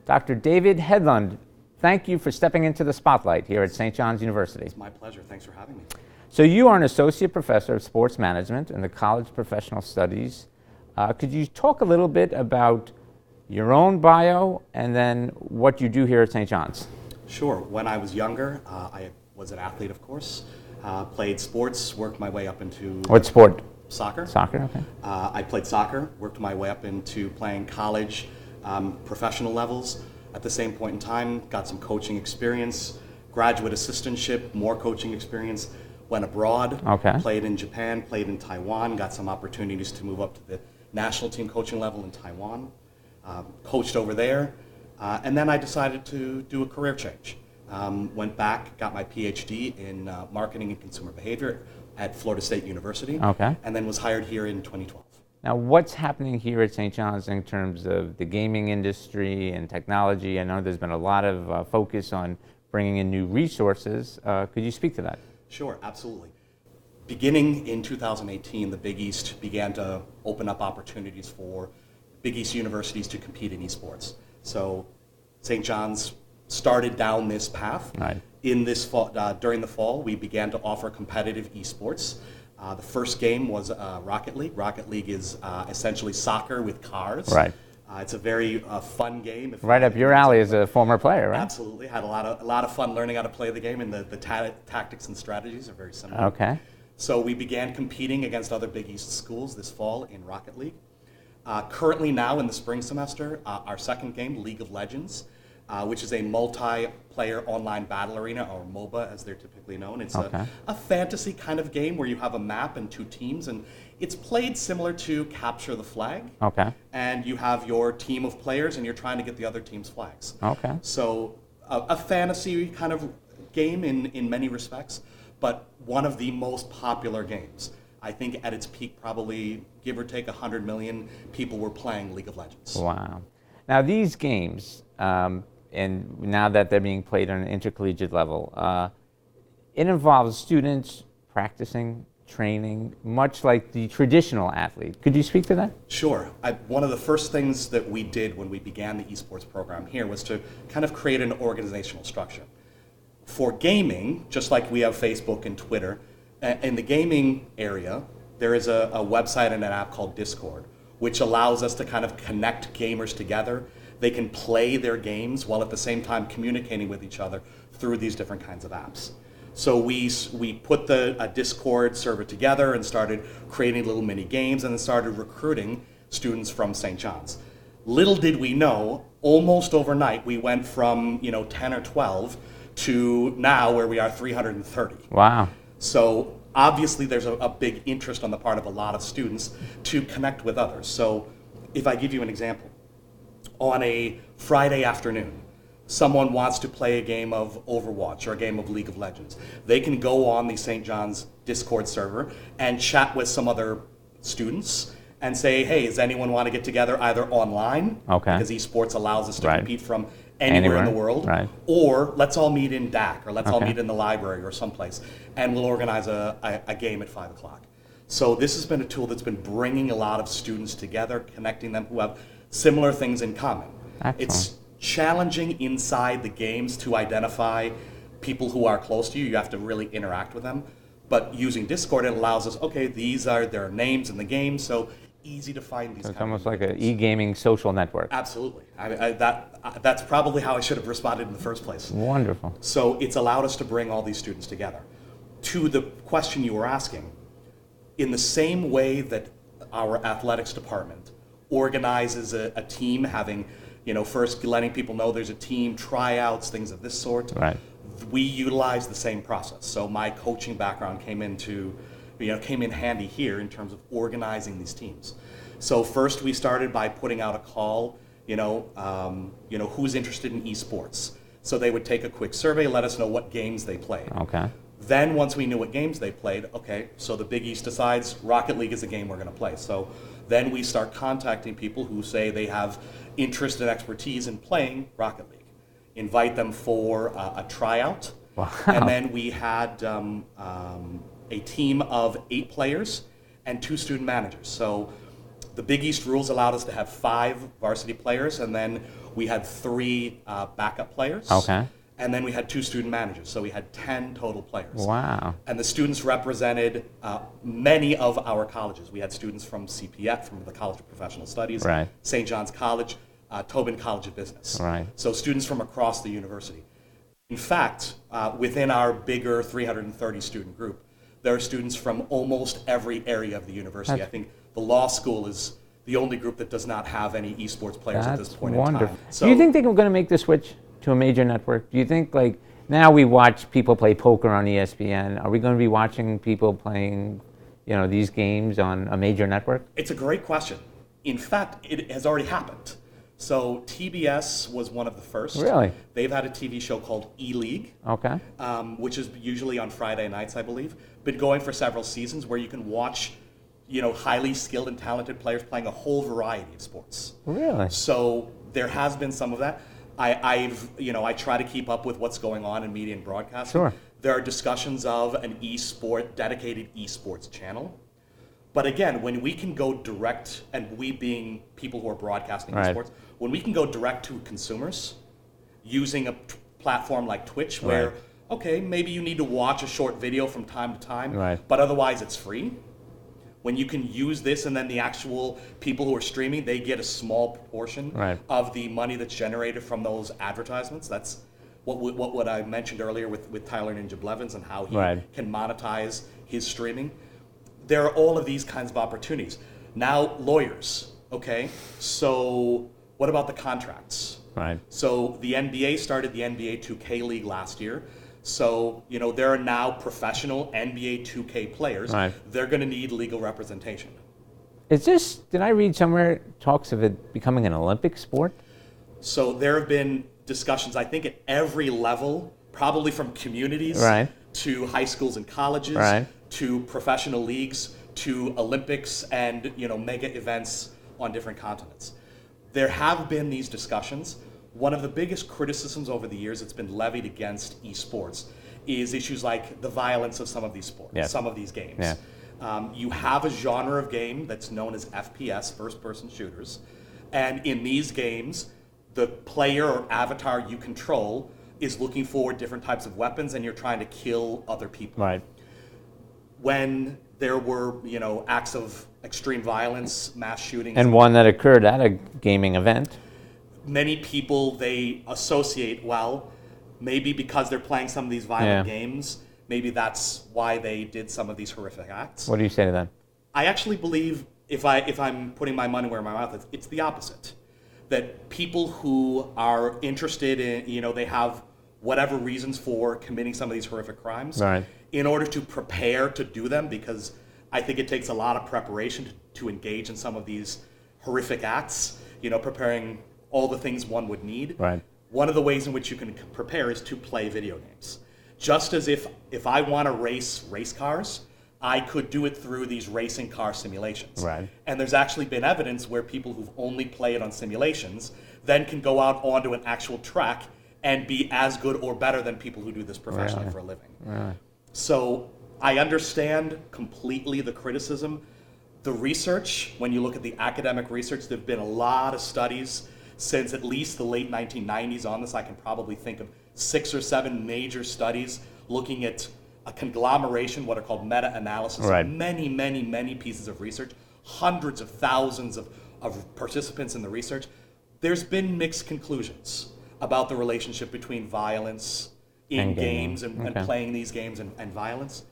Dr. David Hedlund, thank you for stepping into the spotlight here at St. John's University. It's my pleasure. Thanks for having me. So you are an associate professor of sports management in the College of Professional Studies. Could you talk a little bit about your own bio and then what you do here at St. John's? Sure. When I was younger, I was an athlete, of course. Played sports, worked my way up into... What sport? Soccer. Soccer, okay. I played soccer, worked my way up into playing college, professional levels. At the same point in time, got some coaching experience, graduate assistantship, more coaching experience, went abroad, played in Japan, played in Taiwan, got some opportunities to move up to the national team coaching level in Taiwan, coached over there, and then I decided to do a career change. Went back, got my Ph.D. in marketing and consumer behavior at Florida State University, and then was hired here in 2012. Now, what's happening here at St. John's in terms of the gaming industry and technology? I know there's been a lot of focus on bringing in new resources. Could you speak to that? Sure, absolutely. Beginning in 2018, the Big East began to open up opportunities for Big East universities to compete in esports. So St. John's started down this path. Right. In this fall, during the fall, we began to offer competitive esports. The first game was Rocket League. Rocket League is essentially soccer with cars. Right. It's a very fun game. Right up your alley as a former player, right? Absolutely. Had a lot of fun learning how to play the game, and the tactics and strategies are very similar. Okay. So we began competing against other Big East schools this fall in Rocket League. Currently now in the spring semester, our second game, League of Legends, which is a multiplayer online battle arena, or MOBA as they're typically known. It's a fantasy kind of game where you have a map and two teams, and it's played similar to Capture the Flag. Okay. And you have your team of players, and you're trying to get the other team's flags. Okay. So a fantasy kind of game in many respects, but one of the most popular games. I think at its peak, probably give or take 100 million people were playing League of Legends. Wow. Now these games, and now that they're being played on an intercollegiate level, it involves students practicing, training, much like the traditional athlete. Could you speak to that? Sure. One of the first things that we did when we began the esports program here was to kind of create an organizational structure. For gaming, just like we have Facebook and Twitter, in the gaming area, there is a website and an app called Discord, which allows us to kind of connect gamers together. They can play their games while at the same time communicating with each other through these different kinds of apps. So we put a Discord server together and started creating little mini games, and then started recruiting students from St. John's. Little did we know, almost overnight, we went from 10 or 12 to now where we are 330. Wow. So obviously there's a big interest on the part of a lot of students to connect with others. So if I give you an example, on a Friday afternoon, someone wants to play a game of Overwatch or a game of League of Legends. They can go on the St. John's Discord server and chat with some other students and say, hey, does anyone want to get together either online, because esports allows us to compete from anywhere in the world, or let's all meet in DAC, or let's all meet in the library or someplace, and we'll organize a game at 5 o'clock. So this has been a tool that's been bringing a lot of students together, connecting them who have similar things in common. Excellent. It's challenging inside the games to identify people who are close to you. You have to really interact with them. But using Discord, it allows us, okay, these are their names in the game, so easy to find these. So it's almost like an e-gaming social network. Absolutely. That's probably how I should have responded in the first place. Wonderful. So it's allowed us to bring all these students together. To the question you were asking, in the same way that our athletics department organizes a team, having, first letting people know there's a team, tryouts, things of this sort. Right. We utilize the same process. So my coaching background came in handy here in terms of organizing these teams. So first we started by putting out a call, who's interested in esports. So they would take a quick survey, let us know what games they played. Okay. Then once we knew what games they played, okay, so the Big East decides Rocket League is a game we're going to play. So then we start contacting people who say they have interest and expertise in playing Rocket League. Invite them for a tryout. Wow. And then we had a team of 8 players and 2 student managers. So the Big East rules allowed us to have 5 varsity players, and then we had 3 backup players. Okay. And then we had 2 student managers, so we had 10 total players. Wow. And the students represented many of our colleges. We had students from CPF, from the College of Professional Studies, Right. St. John's College, Tobin College of Business. Right. So students from across the university. In fact, within our bigger 330 student group, there are students from almost every area of the university. I think the law school is the only group that does not have any esports players at this point in time. So, do you think they're going to make the switch to a major network? Do you think, like, now we watch people play poker on ESPN. Are we going to be watching people playing, these games on a major network? It's a great question. In fact, it has already happened. So TBS was one of the first. Really? They've had a TV show called E-League, Okay. which is usually on Friday nights, I believe. Been going for several seasons, where you can watch, highly skilled and talented players playing a whole variety of sports. Really? So there has been some of that. I try to keep up with what's going on in media and broadcasting. Sure. There are discussions of an dedicated esports channel. But again, when we can go direct, and we being people who are broadcasting Right. esports, when we can go direct to consumers using a platform like Twitch, where, Right. okay, maybe you need to watch a short video from time to time, Right. but otherwise it's free. When you can use this, and then the actual people who are streaming, they get a small proportion Right. of the money that's generated from those advertisements. That's what I mentioned earlier with Tyler Ninja Blevins and how he Right. can monetize his streaming. There are all of these kinds of opportunities. Now, lawyers, okay? So what about the contracts? Right. So the NBA started the NBA 2K League last year. So, there are now professional NBA 2K players. Right. They're going to need legal representation. Did I read somewhere talks of it becoming an Olympic sport? So there have been discussions, I think, at every level, probably from communities Right. to high schools and colleges, Right. to professional leagues, to Olympics and, mega events on different continents. There have been these discussions. One of the biggest criticisms over the years that's been levied against esports is issues like the violence of some of these sports, Yes. some of these games. Yeah. You have a genre of game that's known as FPS, first-person shooters, and in these games, the player or avatar you control is looking for different types of weapons, and you're trying to kill other people. Right. When there were, acts of extreme violence, mass shootings, And one that occurred at a gaming event. many people, they associate, well, maybe because they're playing some of these violent Yeah. games, maybe that's why they did some of these horrific acts. What do you say to that? I actually believe, if I'm putting my money where my mouth is, it's the opposite. That people who are interested in, they have whatever reasons for committing some of these horrific crimes, Right. in order to prepare to do them, because I think it takes a lot of preparation to engage in some of these horrific acts, preparing all the things one would need. Right. One of the ways in which you can prepare is to play video games. Just as if I want to race cars, I could do it through these racing car simulations. Right. And there's actually been evidence where people who've only played on simulations then can go out onto an actual track and be as good or better than people who do this professionally Really? for a living. Really? So I understand completely the criticism. The research, when you look at the academic research, there have been a lot of studies since at least the late 1990s on this. I can probably think of 6 or 7 major studies looking at a conglomeration, what are called meta-analysis, Right. of many pieces of research, hundreds of thousands of participants in the research. There's been mixed conclusions about the relationship between violence in And gaming. games and Okay. playing these games and violence.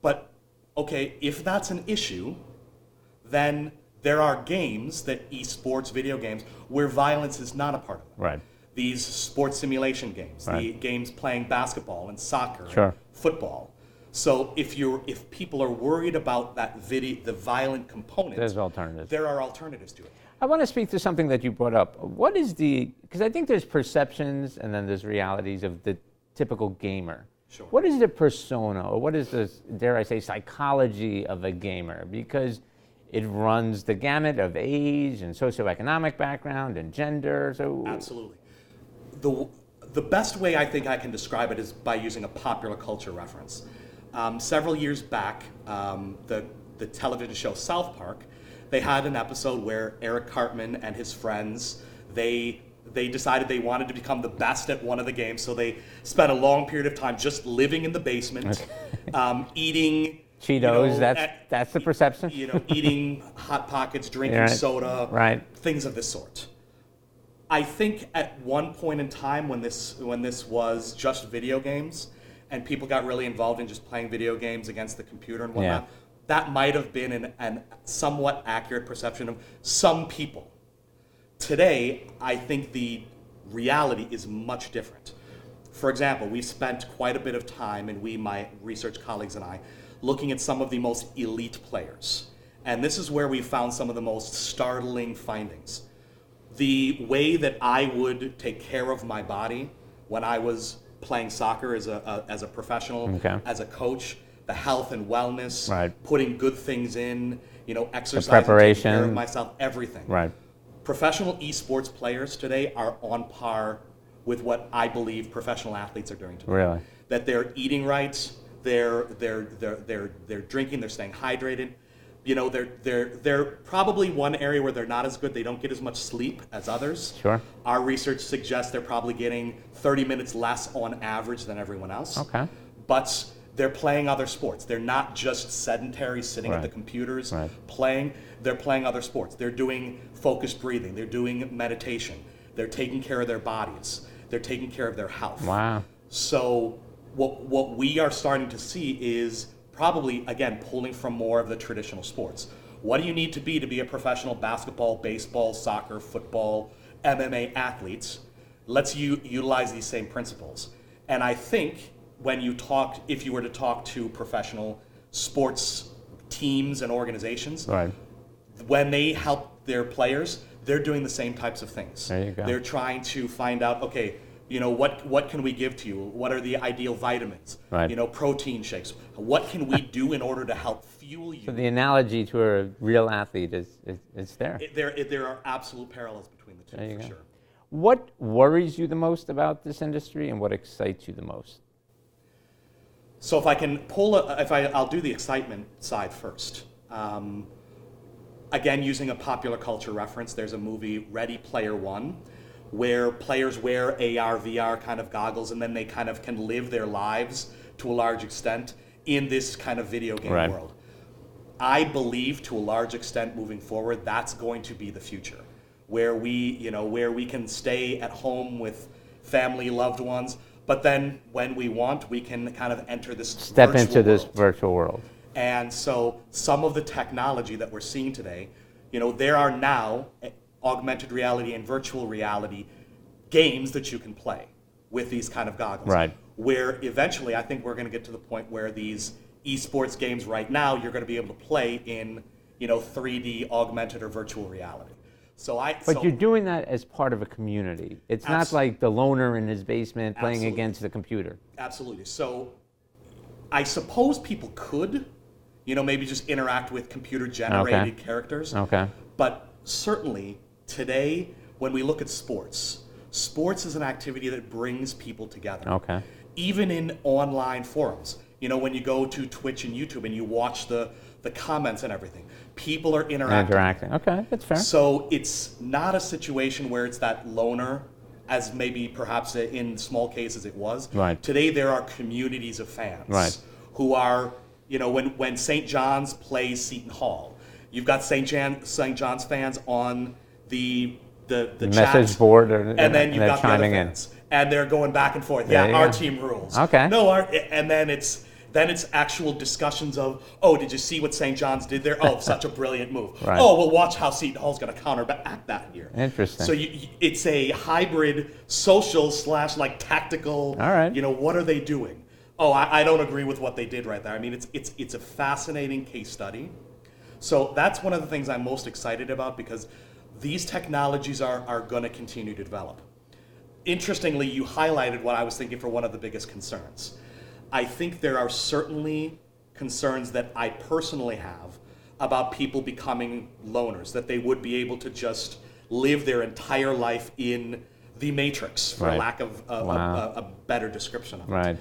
But, okay, if that's an issue, then there are games that esports, video games, where violence is not a part of them. Right. These sports simulation games, the Right. games playing basketball and soccer Sure. and football. So if people are worried about the violent component, There's alternatives. there are alternatives to it. I want to speak to something that you brought up. What is because I think there's perceptions and then there's realities of the typical gamer. Sure. What is the persona, or what is the, dare I say, psychology of a gamer? Because it runs the gamut of age and socioeconomic background and gender. So Absolutely. The best way I think I can describe it is by using a popular culture reference. Several years back, the television show South Park, they had an episode where Eric Cartman and his friends, they decided they wanted to become the best at one of the games, so they spent a long period of time just living in the basement, eating Cheetos, that's the perception. Eating Hot Pockets, drinking Right. soda, Right. things of this sort. I think at one point in time when this was just video games and people got really involved in just playing video games against the computer and whatnot, Yeah. that might have been an somewhat accurate perception of some people. Today, I think the reality is much different. For example, we've spent quite a bit of time, and my research colleagues and I, looking at some of the most elite players. And this is where we found some of the most startling findings. The way that I would take care of my body when I was playing soccer as a professional, Okay. as a coach, the health and wellness, Right. putting good things in, exercising, preparation. taking care of myself, everything. Right. Professional esports players today are on par with what I believe professional athletes are doing today. Really? That they're eating right, they're drinking, they're staying hydrated. They're probably one area where they're not as good. They don't get as much sleep as others. Sure. Our research suggests they're probably getting 30 minutes less on average than everyone else. Okay. But they're playing other sports. They're not just sedentary sitting at Right. the computers Right. playing. They're playing other sports. They're doing focused breathing. They're doing meditation. They're taking care of their bodies. They're taking care of their health. Wow. So what we are starting to see is probably, again, pulling from more of the traditional sports. What do you need to be a professional basketball, baseball, soccer, football, MMA athlete? Let's utilize these same principles. And I think if you were to talk to professional sports teams and organizations, Right. when they help their players, they're doing the same types of things. There you go. They're trying to find out, okay, what can we give to you? What are the ideal vitamins? Right. Protein shakes. What can we do in order to help fuel you? So the analogy to a real athlete is there. There are absolute parallels between the two, There you for go. sure. What worries you the most about this industry, and what excites you the most? So if I can I'll do the excitement side first. Again, using a popular culture reference, there's a movie, Ready Player One, where players wear AR, VR kind of goggles, and then they kind of can live their lives to a large extent in this kind of video game Right. world. I believe to a large extent moving forward, that's going to be the future, where we can stay at home with family, loved ones, but then when we want, we can kind of enter this Step virtual into this world. virtual world. And so some of the technology that we're seeing today, there are now augmented reality and virtual reality games that you can play with these kind of goggles. Right. Where eventually I think we're going to get to the point where these esports games right now you're going to be able to play in 3D augmented or virtual reality. But you're doing that as part of a community. It's not like the loner in his basement playing Absolutely. against the computer. Absolutely. So I suppose people could, maybe just interact with computer-generated Okay. characters. Okay. But certainly today, when we look at sports is an activity that brings people together. Okay. Even in online forums. When you go to Twitch and YouTube and you watch the comments and everything, people are interacting. Okay, that's fair. So it's not a situation where it's that loner, as maybe perhaps in small cases it was. Right. Today there are communities of fans Right. who are, when St. John's plays Seton Hall, you've got St. John's fans on the message chat, board, and then you've they're got the other chiming in. fans, and they're going back and forth. There Yeah, you our go. team rules. Okay. No, and then it's actual discussions of, oh, did you see what St. John's did there? Oh, such a brilliant move. Right. Oh, well, watch how Seton Hall's going to counteract that here. Interesting. So it's a hybrid social / tactical. All right. What are they doing? Oh, I don't agree with what they did right there. I mean, it's a fascinating case study. So that's one of the things I'm most excited about because these technologies are going to continue to develop. Interestingly, you highlighted what I was thinking for one of the biggest concerns. I think there are certainly concerns that I personally have about people becoming loners, that they would be able to just live their entire life in the matrix, for lack of a better description of it. Right.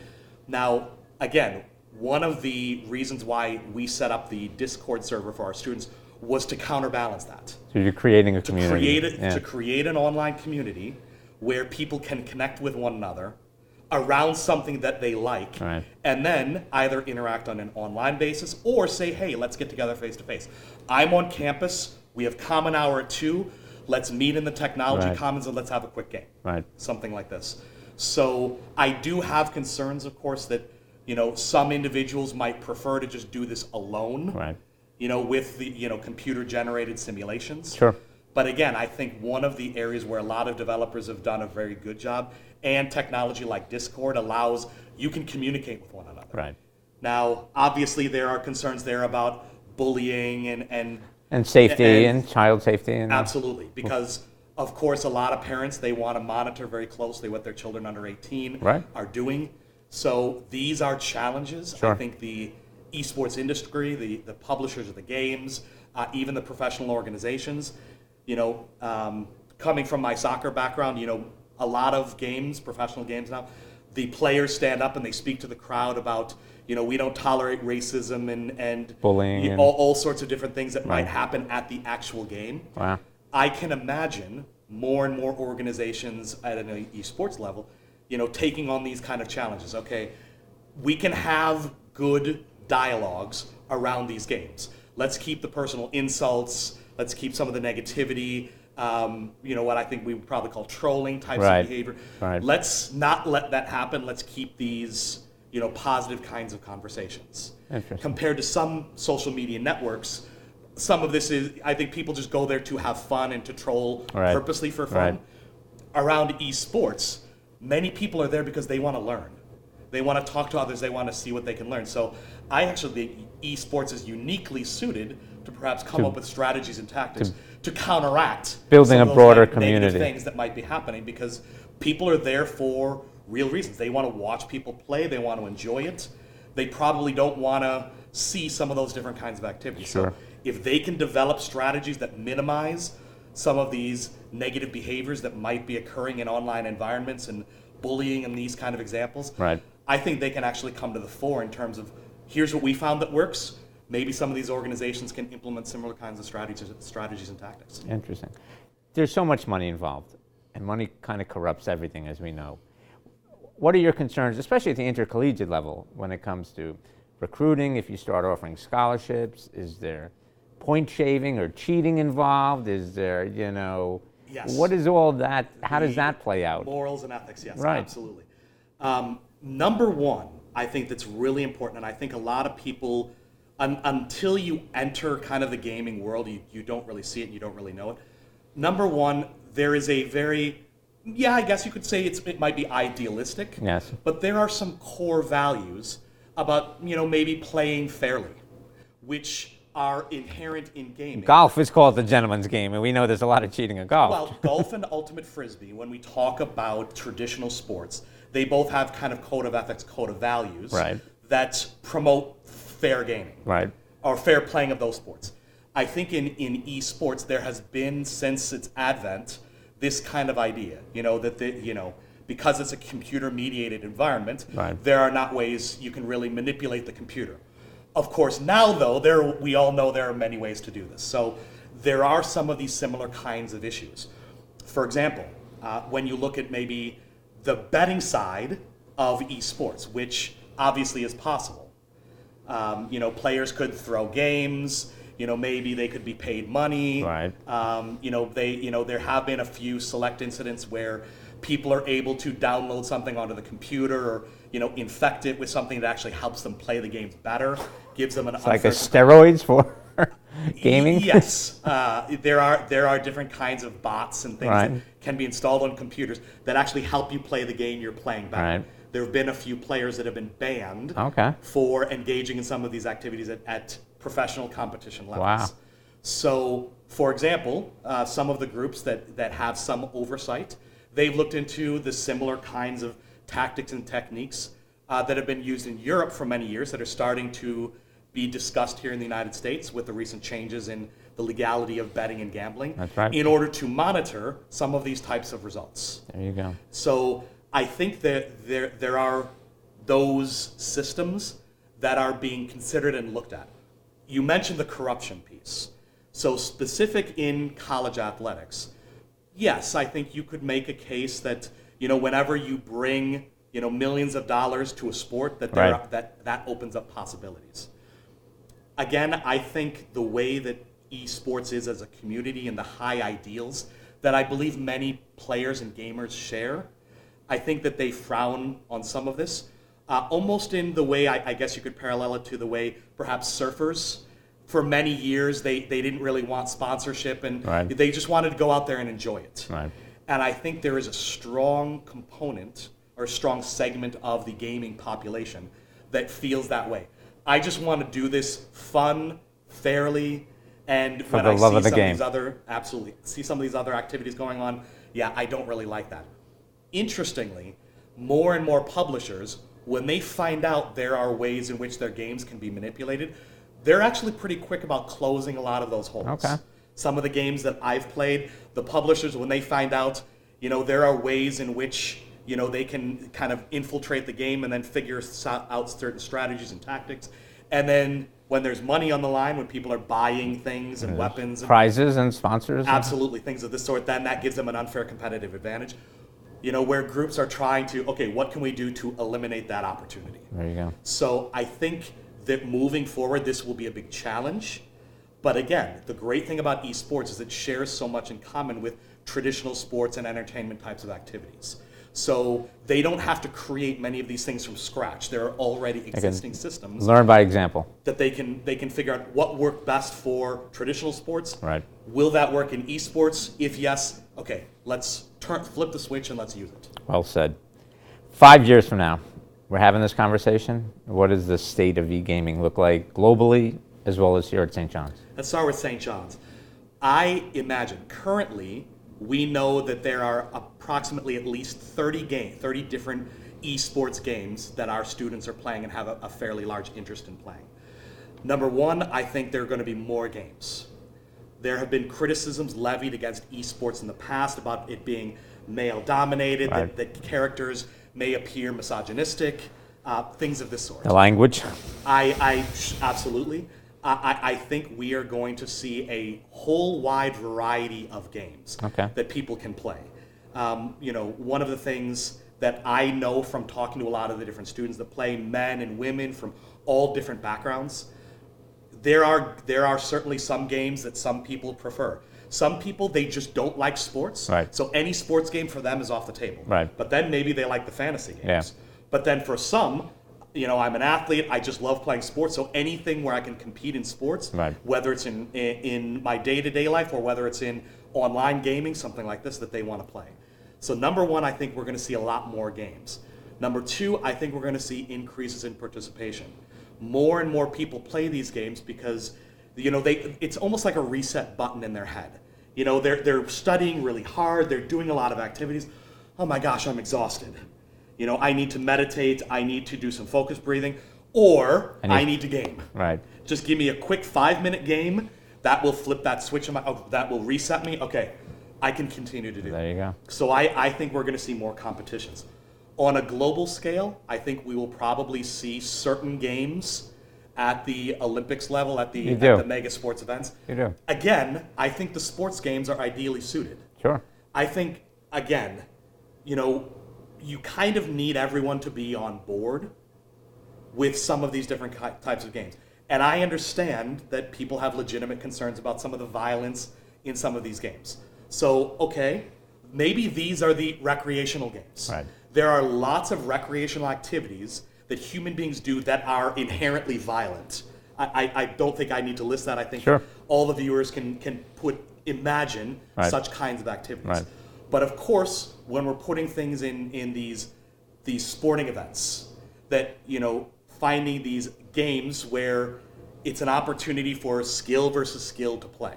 Now, again, one of the reasons why we set up the Discord server for our students was to counterbalance that. So you're creating a community. To create an online community where people can connect with one another around something that they like, and then either interact on an online basis or say, hey, let's get together face to face. I'm on campus, we have common hour at 2, let's meet in the technology commons and let's have a quick game. Something like this. So I do have concerns, of course, that some individuals might prefer to just do this alone, with the computer generated simulations. Sure. But again, I think one of the areas where a lot of developers have done a very good job, and technology like Discord allows, you can communicate with one another. Now, obviously, there are concerns there about bullying and safety and child safety. And absolutely, because of course, a lot of parents, they want to monitor very closely what their children under 18 are doing. So these are challenges. I think the esports industry, the publishers of the games, even the professional organizations, coming from my soccer background, a lot of games, professional games now, the players stand up and they speak to the crowd about, we don't tolerate racism and bullying, all sorts of different things that might happen at the actual game. I can imagine more and more organizations at an esports level, taking on these kind of challenges. Okay, we can have good dialogues around these games. Let's keep the personal insults. Let's keep some of the negativity. What I think we would probably call trolling types of behavior. Let's not let that happen. Let's keep these, positive kinds of conversations. Compared to some social media networks, some of this is, I think people just go there to have fun and to troll purposely for fun. Around esports, many people are there because they want to learn. They want to talk to others. They want to see what they can learn. So I actually think esports is uniquely suited to perhaps come up with strategies and tactics to counteract building a broader community, negative things that might be happening, because people are there for real reasons. They want to watch people play. They want to enjoy it. They probably don't want to see some of those different kinds of activities. So if they can develop strategies that minimize some of these negative behaviors that might be occurring in online environments and bullying and these kind of examples, I think they can actually come to the fore in terms of, here's what we found that works. Maybe some of these organizations can implement similar kinds of strategies and tactics. Interesting. There's so much money involved, and money kind of corrupts everything, as we know. What are your concerns, especially at the intercollegiate level, when it comes to recruiting? If you start offering scholarships, is there point shaving or cheating involved? Is there, what is all that? How does that play out? Morals and ethics, yes, absolutely. Number one, I think that's really important, and I think a lot of people, until you enter kind of the gaming world, you don't really see it and you don't really know it. Number one, there is a very, I guess you could say it might be idealistic, but there are some core values about, maybe playing fairly, which are inherent in gaming. Golf is called the gentleman's game, and we know there's a lot of cheating in golf. Well, golf and ultimate frisbee, when we talk about traditional sports, they both have kind of code of ethics, code of values that promote fair gaming or fair playing of those sports. I think in esports there has been, since its advent, this kind of idea, that because it's a computer-mediated environment, there are not ways you can really manipulate the computer. Of course, now though, we all know there are many ways to do this. So there are some of these similar kinds of issues. For example, when you look at maybe the betting side of esports, which obviously is possible. Players could throw games. Maybe they could be paid money. There have been a few select incidents where people are able to download something onto the computer or infect it with something that actually helps them play the games better, gives them an like a steroids for gaming. Yes, there are different kinds of bots and things that can be installed on computers that actually help you play the game you're playing better. There have been a few players that have been banned for engaging in some of these activities at professional competition levels. So, for example, some of the groups that have some oversight, they've looked into the similar kinds of tactics and techniques that have been used in Europe for many years that are starting to be discussed here in the United States with the recent changes in the legality of betting and gambling. That's right. In order to monitor some of these types of results. There you go. So I think that there are those systems that are being considered and looked at. You mentioned the corruption piece. So specific in college athletics, yes, I think you could make a case that, whenever you bring, millions of dollars to a sport, that Right. that opens up possibilities. Again, I think the way that esports is as a community and the high ideals that I believe many players and gamers share, I think that they frown on some of this, almost in the way, I guess you could parallel it to the way perhaps surfers, for many years, they didn't really want sponsorship, and Right. they just wanted to go out there and enjoy it. Right. And I think there is a strong component or a strong segment of the gaming population that feels that way. I just want to do this fun, fairly, and For when the I love see of the some game. of these other, absolutely, see some of these other activities going on, yeah, I don't really like that. Interestingly, more and more publishers, when they find out there are ways in which their games can be manipulated, they're actually pretty quick about closing a lot of those holes. Okay. Some of the games that I've played, the publishers, when they find out, there are ways in which, they can kind of infiltrate the game and then figure out certain strategies and tactics. And then when there's money on the line, when people are buying things and weapons and Prizes and sponsors. absolutely things of this sort, then that gives them an unfair competitive advantage. Where groups are trying to, okay, what can we do to eliminate that opportunity? There you go. So I think that moving forward, this will be a big challenge. But again, the great thing about esports is it shares so much in common with traditional sports and entertainment types of activities. So they don't have to create many of these things from scratch. There are already existing systems Learn by example. that they can figure out what worked best for traditional sports. Right. Will that work in esports? If yes, okay, let's flip the switch and let's use it. Well said. 5 years from now, we're having this conversation. What does the state of e-gaming look like globally as well as here at St. John's? Let's start with St. John's. I imagine currently we know that there are approximately at least 30 different esports games that our students are playing and have a fairly large interest in playing. Number one, I think there are going to be more games. There have been criticisms levied against esports in the past about it being male-dominated, Right. that characters may appear misogynistic, things of this sort. The language? I absolutely. I think we are going to see a whole wide variety of games Okay. that people can play. One of the things that I know from talking to a lot of the different students that play, men and women from all different backgrounds, there are certainly some games that some people prefer. Some people, they just don't like sports. Right. So any sports game for them is off the table. Right. But then maybe they like the fantasy games. Yeah. But then for some, I'm an athlete, I just love playing sports, so anything where I can compete in sports, Right. whether it's in my day-to-day life or whether it's in online gaming, something like this that they want to play. So number one, I think we're going to see a lot more games. Number two, I think we're going to see increases in participation. More and more people play these games because, it's almost like a reset button in their head. They're studying really hard, they're doing a lot of activities. Oh my gosh, I'm exhausted. I need to meditate, I need to do some focus breathing, or I need to game. Right. Just give me a quick 5-minute game, that will flip that switch, that will reset me. Okay, I can continue to do that. There you go. So I think we're going to see more competitions. On a global scale, I think we will probably see certain games at the Olympics level, at the mega sports events. You do. Again, I think the sports games are ideally suited. Sure. I think, again, you kind of need everyone to be on board with some of these different types of games. And I understand that people have legitimate concerns about some of the violence in some of these games. So, okay, maybe these are the recreational games. Right. There are lots of recreational activities that human beings do that are inherently violent. I don't think I need to list that. I think Sure. all the viewers can imagine Right. such kinds of activities. Right. But of course, when we're putting things in these sporting events, that finding these games where it's an opportunity for skill versus skill to play,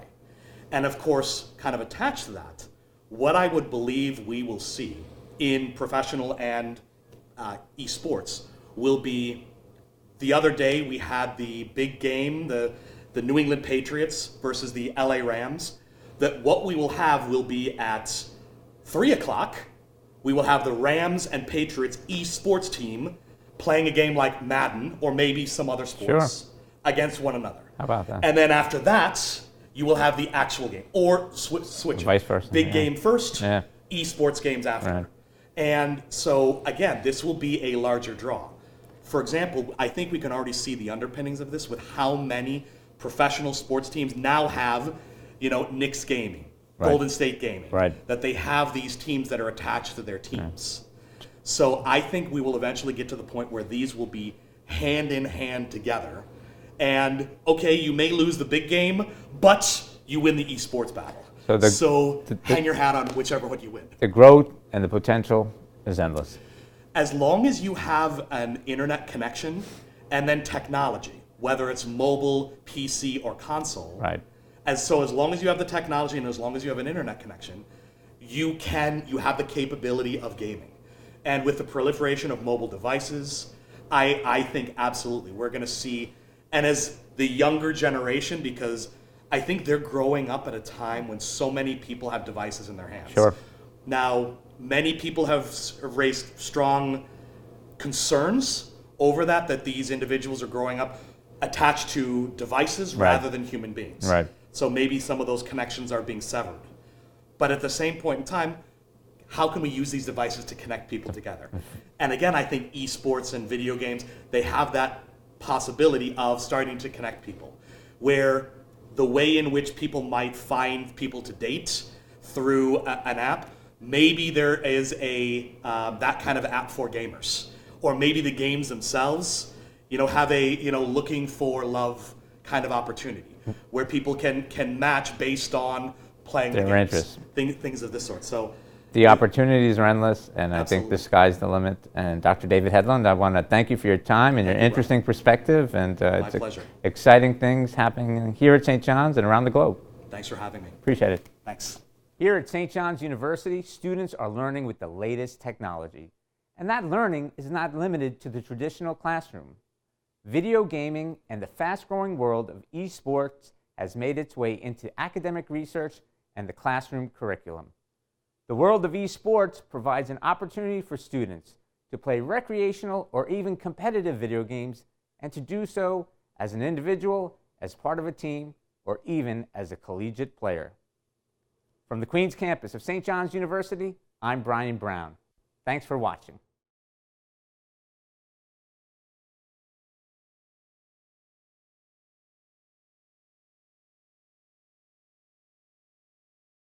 and of course, kind of attached to that, what I would believe we will see in professional and esports will be, the other day we had the big game, the New England Patriots versus the LA Rams, that what we will have will be at 3 o'clock, we will have the Rams and Patriots esports team playing a game like Madden or maybe some other sports against one another. How about that? And then after that, you will have the actual game, or switch it. Vice versa. Big game first, Yeah. esports games after. Right. And so, again, this will be a larger draw. For example, I think we can already see the underpinnings of this with how many professional sports teams now have, Knicks Gaming, Right. Golden State Gaming, Right. that they have these teams that are attached to their teams. So I think we will eventually get to the point where these will be hand in hand together. And, okay, you may lose the big game, but you win the esports battle. So hang your hat on whichever one you win. The growth and the potential is endless. As long as you have an internet connection and then technology, whether it's mobile, PC, or console, Right. as long as you have the technology and as long as you have an internet connection, you have the capability of gaming. And with the proliferation of mobile devices, I think absolutely we're going to see, and as the younger generation, because I think they're growing up at a time when so many people have devices in their hands. Sure. Now, many people have raised strong concerns over that these individuals are growing up attached to devices rather than human beings. Right. So maybe some of those connections are being severed. But at the same point in time, how can we use these devices to connect people together? And again, I think esports and video games, they have that possibility of starting to connect people, where the way in which people might find people to date through an app, maybe there is that kind of app for gamers, or maybe the games themselves, have a looking for love kind of opportunity, where people can match based on playing Their the games, interests. things of this sort. So The opportunities are endless, and I think Absolutely. the sky's the limit. And Dr. David Hedlund, I want to thank you for your time and your Thank you, interesting perspective. And it's pleasure. exciting things happening here at St. John's and around the globe. Thanks for having me. Appreciate it. Thanks. Here at St. John's University, students are learning with the latest technology. And that learning is not limited to the traditional classroom. Video gaming and the fast-growing world of esports has made its way into academic research and the classroom curriculum. The world of esports provides an opportunity for students to play recreational or even competitive video games, and to do so as an individual, as part of a team, or even as a collegiate player. From the Queens campus of St. John's University, I'm Brian Brown. Thanks for watching.